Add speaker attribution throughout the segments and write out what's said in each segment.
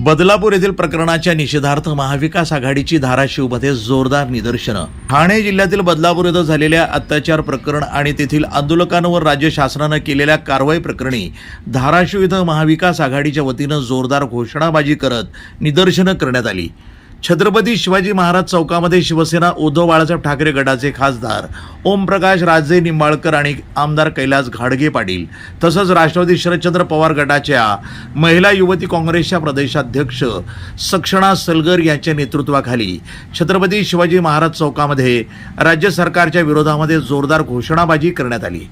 Speaker 1: बदलापूर येथील प्रकरणाच्या निषेधार्थ महाविकास आघाडीची धाराशिवमध्ये जोरदार निदर्शनं। ठाणे जिल्ह्यातील बदलापूर येथे झालेल्या अत्याचार प्रकरण आणि तेथील आंदोलकांवर राज्य शासनाने केलेल्या कारवाई प्रकरणी धाराशिव येथे महाविकास आघाडीच्या वतीने जोरदार घोषणाबाजी करत निदर्शनं करण्यात आली। छत्रपती शिवाजी महाराज चौकामध्ये शिवसेना उद्धव बाळासाहेब ठाकरे गटाचे खासदार ओमप्रकाश राजे निंबाळकर आणि आमदार कैलास घाडगे पाटील तसंच राष्ट्रवादी शरदचंद्र पवार गटाच्या महिला युवती काँग्रेसच्या प्रदेशाध्यक्ष सक्षणा सलगर यांच्या नेतृत्वाखाली छत्रपती शिवाजी महाराज चौकामध्ये राज्य सरकारच्या विरोधामध्ये जोरदार घोषणाबाजी करण्यात आली।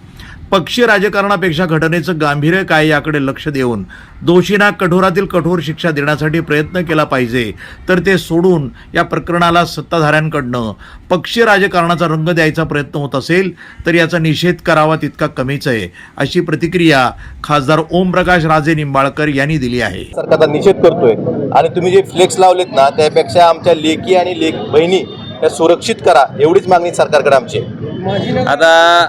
Speaker 1: पक्षीय राजकारणापेक्षा घटनेचं गांभीर्य काय याकडे लक्ष देऊन दोषींना कठोरातील कठोर शिक्षा देण्यासाठी प्रयत्न केला पाहिजे, तर ते सोडून या प्रकरणाला सत्ताधाऱ्यांकडनं पक्षीय राजकारणाचा रंग द्यायचा प्रयत्न होत असेल तर याचा निषेध करावा तितका कमीच आहे, अशी प्रतिक्रिया खासदार ओमप्रकाश राजे निंबाळकर यांनी दिली आहे।
Speaker 2: सरकारचा निषेध करतोय आणि तुम्ही जे फ्लेक्स लावलेत ना त्यापेक्षा आमच्या लेकी आणि बहिणी त्या सुरक्षित करा एवढीच मागणी सरकारकडे आमची।
Speaker 3: आता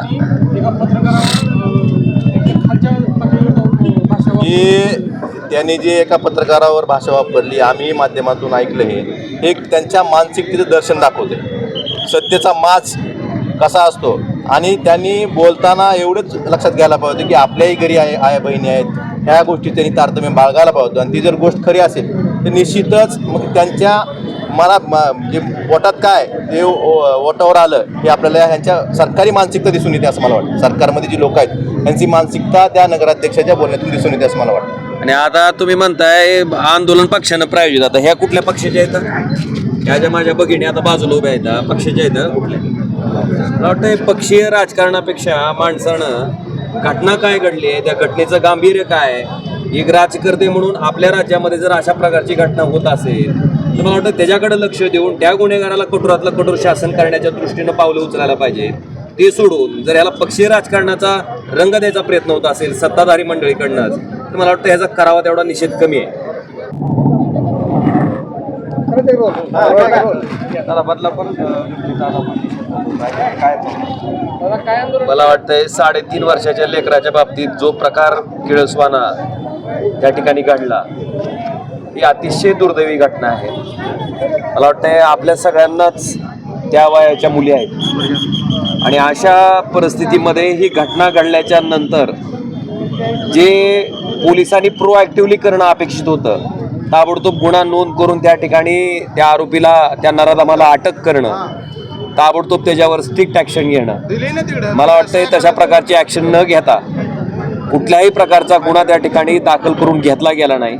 Speaker 2: त्यांनी जे एका पत्रकारावर भाषा वापरली आम्ही माध्यमातून ऐकलं हे त्यांच्या मानसिकतेचं दर्शन दाखवते, सत्तेचा माज कसा असतो। आणि त्यांनी बोलताना एवढंच लक्षात घ्यायला पाहिजे की आपल्याही घरी आहे बहिणी आहेत, ह्या गोष्टी त्यांनी तारतम्य बाळगायला पाहिजे। आणि ती जर गोष्ट खरी असेल तर निश्चितच मग त्यांच्या जे पोटात काय ते ओटावर आलं हे आपल्याला ह्यांच्या सरकारी मानसिकता दिसून येते असं मला वाटतं। सरकारमध्ये जी लोक आहेत त्यांची मानसिकता त्या नगराध्यक्षाच्या बोलण्यातून दिसून येते असं मला वाटतं।
Speaker 3: आणि आता तुम्ही म्हणताय आंदोलन पक्षानं प्रायोजित, आता ह्या कुठल्या पक्षाच्या आहेत? ह्या ज्या माझ्या भगिनी आता बाजूला उभ्या आहेत पक्षाच्या आहेत कुठल्या? मला वाटतं पक्षीय राजकारणापेक्षा माणसानं घटना काय घडली आहे, त्या घटनेचं गांभीर्य काय आहे, एक राजकर्ते म्हणून आपल्या राज्यामध्ये जर अशा प्रकारची घटना होत असेल तर मला वाटतं त्याच्याकडे लक्ष देऊन त्या गुन्हेगाराला कठोरातलं कठोर शासन करण्याच्या दृष्टीनं पावलं उचलायला पाहिजे। ते सोडून जर याला पक्षीय राजकारणाचा रंग द्यायचा प्रयत्न होत असेल सत्ताधारी मंडळीकडनंच तर मला वाटतं ह्याचा करावा तेवढा निषेध कमी आहे। मला वाटतंय 3.5 वर्षाच्या लेकराच्या बाबतीत जो प्रकार किळसवाना त्या ठिकाणी घडला ही अतिशय दुर्दैवी घटना आहे। मला वाटतंय आपल्या सगळ्यांनाच त्या वयाच्या मुली आहेत आणि अशा परिस्थितीमध्ये ही घटना घडल्याच्या नंतर जे पोलिसांनी प्रोॲक्टिव्हली करणं अपेक्षित होतं, ताबडतोब गुन्हा नोंद करून त्या ठिकाणी त्या आरोपीला त्या नराधमाला अटक करणं, ताबडतोब त्याच्यावर स्ट्रिक्ट ॲक्शन घेणं, मला वाटतंय तशा प्रकारची ॲक्शन न घेता कुठल्याही प्रकारचा गुन्हा त्या ठिकाणी दाखल करून घेतला गेला नाही।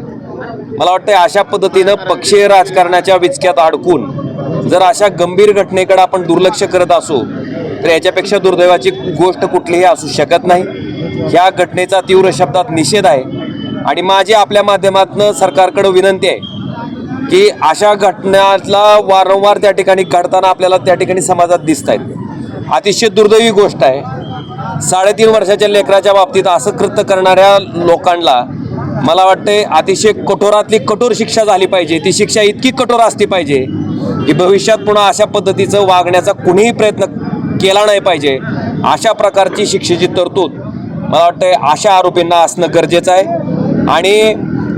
Speaker 3: मला वाटतंय अशा पद्धतीनं पक्षीय राजकारणाच्या विचक्यात अडकून जर अशा गंभीर घटनेकडे आपण दुर्लक्ष करत असू तर याच्यापेक्षा दुर्दैवाची गोष्ट कुठलीही असू शकत नाही। ह्या घटनेचा तीव्र शब्दात निषेध आहे आणि माझी आपल्या माध्यमातून सरकारकडे विनंती आहे की अशा घटनांला वारंवार त्या ठिकाणी घडताना आपल्याला त्या ठिकाणी समाजात दिसत आहेत। अतिशय दुर्दैवी गोष्ट आहे। 3.5 वर्षाच्या लेकराच्या बाबतीत असं कृत्य करणाऱ्या लोकांना मला वाटते अतिशय कठोरातली कठोर शिक्षा झाली पाहिजे। ती शिक्षा इतकी कठोर असली पाहिजे की भविष्यात पुन्हा अशा पद्धतीचं वागण्याचा कुणीही प्रयत्न केला नाही पाहिजे। अशा प्रकारची शिक्षेची तरतूद मला वाटते अशा आरोपींना असणं गरजेचं आहे आणि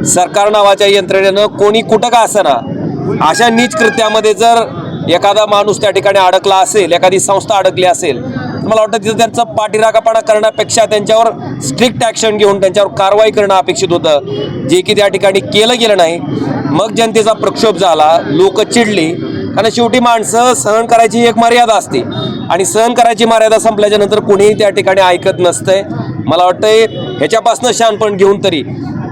Speaker 3: सरकार नावाच्या यंत्रणेनं कोणी कुठं का असना अशा नीच कृत्यामध्ये जर एखादा माणूस त्या ठिकाणी अडकला असेल, एखादी संस्था अडकली असेल तर मला वाटतं तिथं त्यांचा पाठीराखापणा करण्यापेक्षा त्यांच्यावर स्ट्रिक्ट ॲक्शन घेऊन त्यांच्यावर कारवाई करणं अपेक्षित होतं, जे की त्या ठिकाणी केलं गेलं नाही। मग जनतेचा प्रक्षोभ झाला, लोक चिडली, कारण शेवटी माणसं सहन करायची एक मर्यादा असते आणि सहन करायची मर्यादा संपल्याच्या नंतर कोणीही त्या ठिकाणी ऐकत नसतंय। मला वाटतंय ह्याच्यापासून शहाणपण घेऊन तरी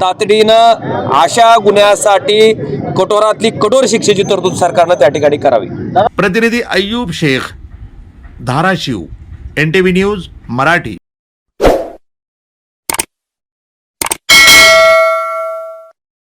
Speaker 3: तातडीनं अशा गुन्ह्यासाठी कठोरातली कठोर शिक्षेची तरतूद सरकारनं त्या ठिकाणी करावी।
Speaker 1: प्रतिनिधी अय्यूब शेख, धाराशिव, NTV न्यूज मराठी।